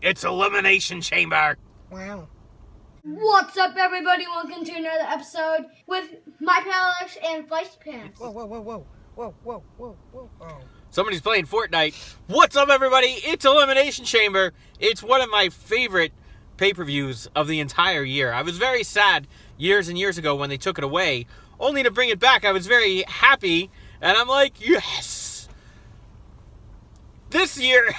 It's Elimination Chamber. Wow. What's up, everybody? Welcome to another episode with my pal Alex and Feisty Pants. Whoa. Oh. Somebody's playing Fortnite. What's up, everybody? It's Elimination Chamber. It's one of my favorite pay-per-views of the entire year. I was very sad years and years ago when they took it away, only to bring it back. I was very happy, and I'm like, yes! This year,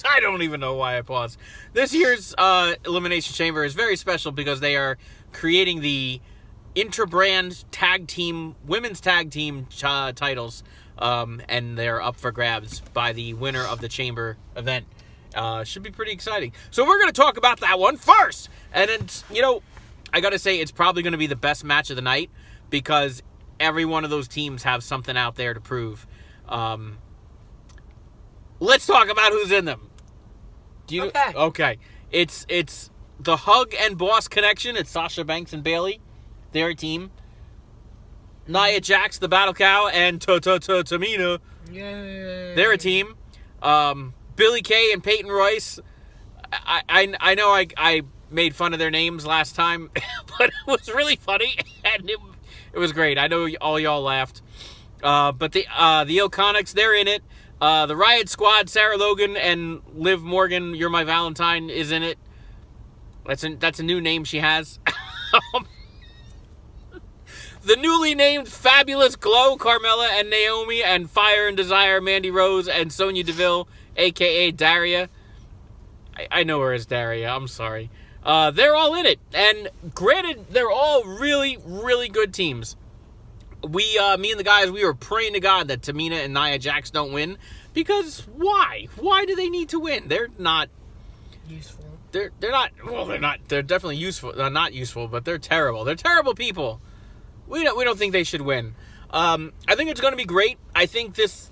I don't even know why I paused. This year's Elimination Chamber is very special because they are creating the intra-brand tag team, women's tag team titles, and they're up for grabs by the winner of the Chamber event. Should be pretty exciting. So we're going to talk about that one first. And it's, I got to say, it's probably going to be the best match of the night because every one of those teams have something out there to prove. Let's talk about who's in them. Okay. It's the Hug and Boss connection. It's Sasha Banks and Bayley. They're a team. Nia Jax, the Battle Cow, and Tamina. Yay. They're a team. Billy Kay and Peyton Royce. I know I made fun of their names last time, but it was really funny and it was great. I know all y'all laughed. But the Iconics, they're in it. The Riot Squad, Sarah Logan and Liv Morgan, You're My Valentine, is in it. That's a new name she has. The newly named Fabulous Glow, Carmella and Naomi, and Fire and Desire, Mandy Rose and Sonya Deville, a.k.a. Daria. I know her as Daria. I'm sorry. They're all in it. And granted, they're all really, really good teams. Me and the guys, we were praying to God that Tamina and Nia Jax don't win. Because why? Why do they need to win? They're not Useful. They're not. Well, they're not. They're definitely useful. Not useful, but they're terrible. They're terrible people. We don't think they should win. I think it's going to be great. I think this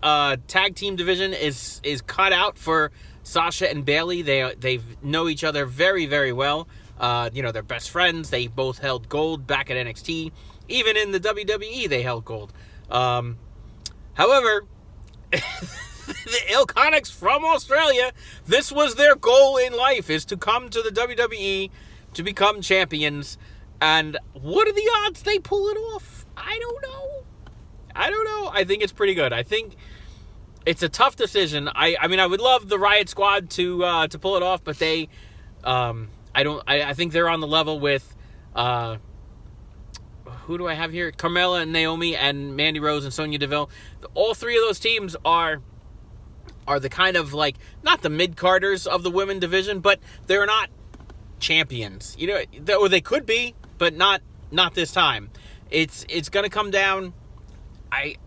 tag team division is cut out for Sasha and Bayley. They know each other very, very well. They're best friends. They both held gold back at NXT. Even in the WWE, they held gold. However, the Iconics from Australia, this was their goal in life, is to come to the WWE to become champions. And what are the odds they pull it off? I don't know. I think it's pretty good. I think it's a tough decision. I mean, I would love the Riot Squad to pull it off, but they, I think they're on the level with, who do I have here? Carmella and Naomi and Mandy Rose and Sonya Deville. All three of those teams are the kind of like, not the mid-carders of the women division, but they're not champions. Or they could be, but not this time. It's going to come down. I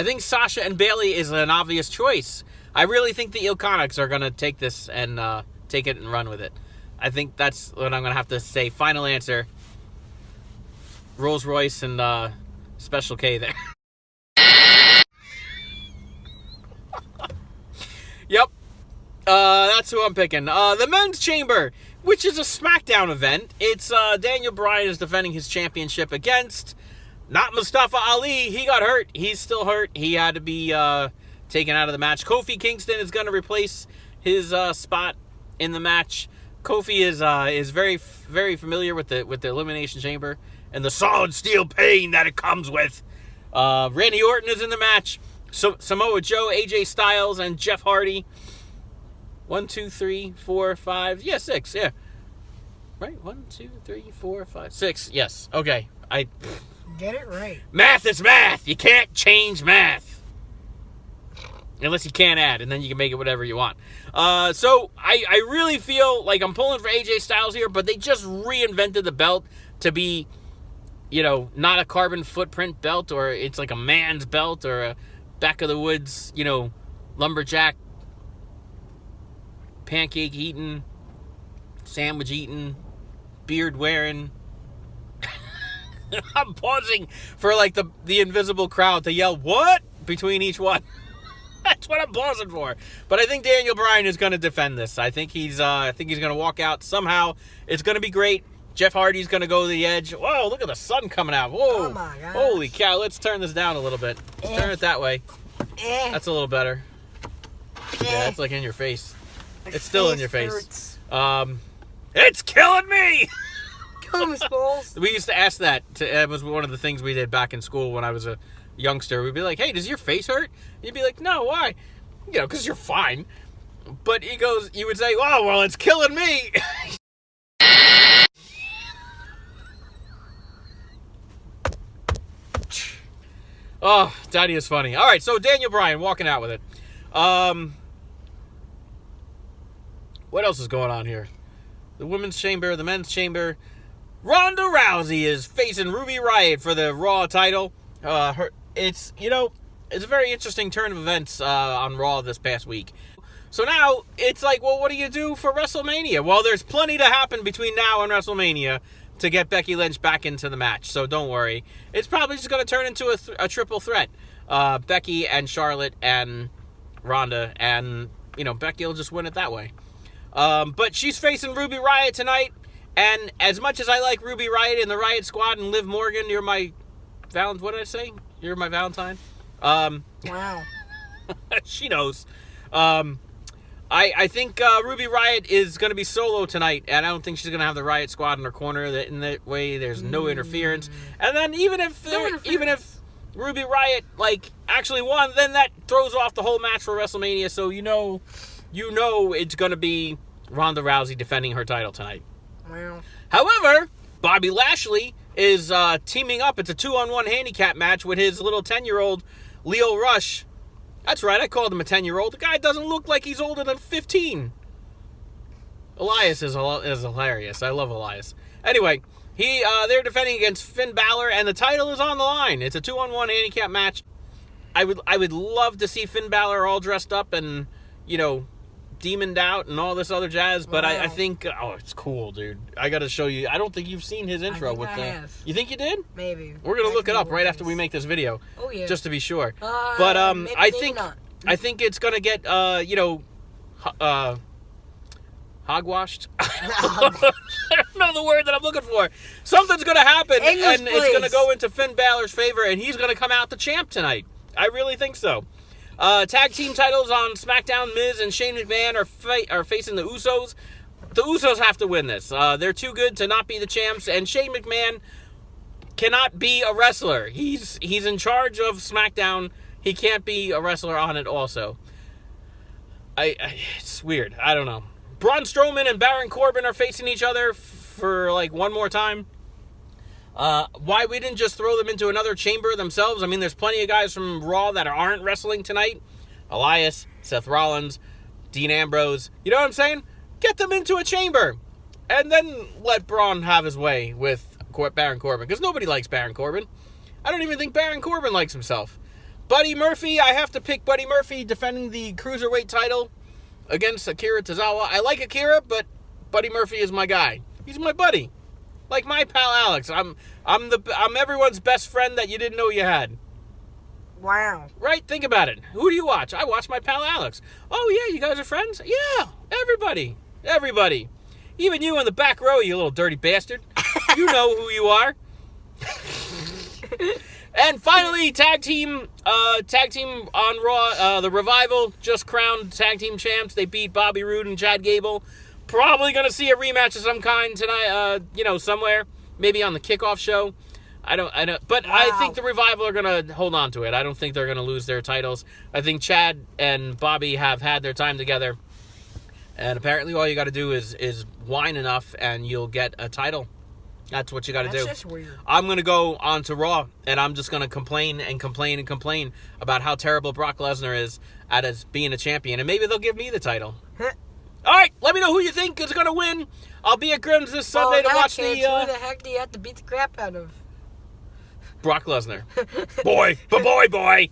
think Sasha and Bayley is an obvious choice. I really think the Iconics are going to take this and take it and run with it. I think that's what I'm going to have to say. Final answer. Rolls Royce and Special K there. Yep. That's who I'm picking. The Men's Chamber, which is a SmackDown event. It's Daniel Bryan is defending his championship against not Mustafa Ali. He got hurt. He's still hurt. He had to be taken out of the match. Kofi Kingston is going to replace his spot in the match. Kofi is very, very familiar with the Elimination Chamber and the solid steel pain that it comes with. Randy Orton is in the match. Samoa Joe, AJ Styles, and Jeff Hardy. 1, 2, 3, 4, 5. Yeah, 6. Yeah. Right? 1, 2, 3, 4, 5, 6. Yes. Okay. Get it right. Math is math. You can't change math. Unless you can't add, and then you can make it whatever you want. So I really feel like I'm pulling for AJ Styles here, but they just reinvented the belt to be, not a carbon footprint belt, or it's like a man's belt, or a back of the woods, lumberjack, pancake eating, sandwich eating, beard wearing. I'm pausing for like the invisible crowd to yell what between each one. That's what I'm pausing for. But I think Daniel Bryan is going to defend this. I think he's going to walk out somehow. It's going to be great. Jeff Hardy's going to go to the edge. Whoa, look at the sun coming out. Whoa. Oh my gosh. Holy cow. Let's turn this down a little bit. Turn it that way. That's a little better. Yeah, it's like in your face. It's still in your face. Hurts. It's killing me! Kill him, Smalls. We used to ask that. It was one of the things we did back in school when I was a youngster. We'd be like, hey, does your face hurt? And you'd be like, no, why? You know, because you're fine. But you would say, oh, well, it's killing me. Oh, Daddy is funny. All right, so Daniel Bryan walking out with it. What else is going on here? The women's chamber, the men's chamber. Ronda Rousey is facing Ruby Riott for the Raw title. It's a very interesting turn of events on Raw this past week. So now it's like, well, what do you do for WrestleMania? Well, there's plenty to happen between now and WrestleMania to get Becky Lynch back into the match. So don't worry. It's probably just going to turn into a triple threat. Becky and Charlotte and Ronda, and Becky will just win it that way. But she's facing Ruby Riott tonight, and as much as I like Ruby Riott and the Riott Squad and Liv Morgan, you're my what did I say? You're my Valentine. Wow. She knows. I think Ruby Riott is going to be solo tonight, and I don't think she's going to have the Riott Squad in her corner. In that way, there's no interference. And then even if Ruby Riott actually won, then that throws off the whole match for WrestleMania. So you know it's going to be Ronda Rousey defending her title tonight. Wow. However, Bobby Lashley is teaming up. It's a 2-on-1 handicap match with his little 10-year-old Leo Rush. That's right, I called him a 10-year-old. The guy doesn't look like he's older than 15. Elias is hilarious. I love Elias. Anyway, they're defending against Finn Balor, and the title is on the line. It's a 2-on-1 handicap match. I would love to see Finn Balor all dressed up and, demoned out and all this other jazz, but wow. I think, it's cool, dude. I gotta show you. I don't think you've seen his intro. I have. You think you did? Maybe. We're gonna look it up right after we make this video. Oh, yeah. Just to be sure. But, I think it's gonna get, hogwashed. I don't know the word that I'm looking for. Something's gonna happen, English, and it's gonna go into Finn Balor's favor, and he's gonna come out the champ tonight. I really think so. Tag team titles on SmackDown. Miz and Shane McMahon are facing the Usos. The Usos have to win this. They're too good to not be the champs, and Shane McMahon cannot be a wrestler. He's in charge of SmackDown. He can't be a wrestler on it also. It's weird. I don't know. Braun Strowman and Baron Corbin are facing each other for one more time. Why we didn't just throw them into another chamber themselves? I mean, there's plenty of guys from Raw that aren't wrestling tonight. Elias, Seth Rollins, Dean Ambrose. You know what I'm saying? Get them into a chamber. And then let Braun have his way with Baron Corbin. Because nobody likes Baron Corbin. I don't even think Baron Corbin likes himself. Buddy Murphy, I have to pick Buddy Murphy defending the Cruiserweight title against Akira Tozawa. I like Akira, but Buddy Murphy is my guy. He's my buddy. Like my pal Alex. I'm everyone's best friend that you didn't know you had. Wow. Right? Think about it. Who do you watch? I watch my pal Alex. Oh yeah, you guys are friends? Yeah, everybody. Everybody. Even you in the back row, you little dirty bastard. You know who you are. And finally, tag team on Raw. The Revival just crowned tag team champs. They beat Bobby Roode and Chad Gable. Probably going to see a rematch of some kind tonight, somewhere. Maybe on the kickoff show. I don't. But wow. I think the Revival are going to hold on to it. I don't think they're going to lose their titles. I think Chad and Bobby have had their time together. And apparently all you got to do is whine enough and you'll get a title. That's what you got to do. That's just weird. I'm going to go on to Raw, and I'm just going to complain about how terrible Brock Lesnar is at being a champion. And maybe they'll give me the title. All right, let me know who you think is going to win. I'll be at Grimm's this Sunday to watch who the heck do you have to beat the crap out of? Brock Lesnar. Boy. Boy.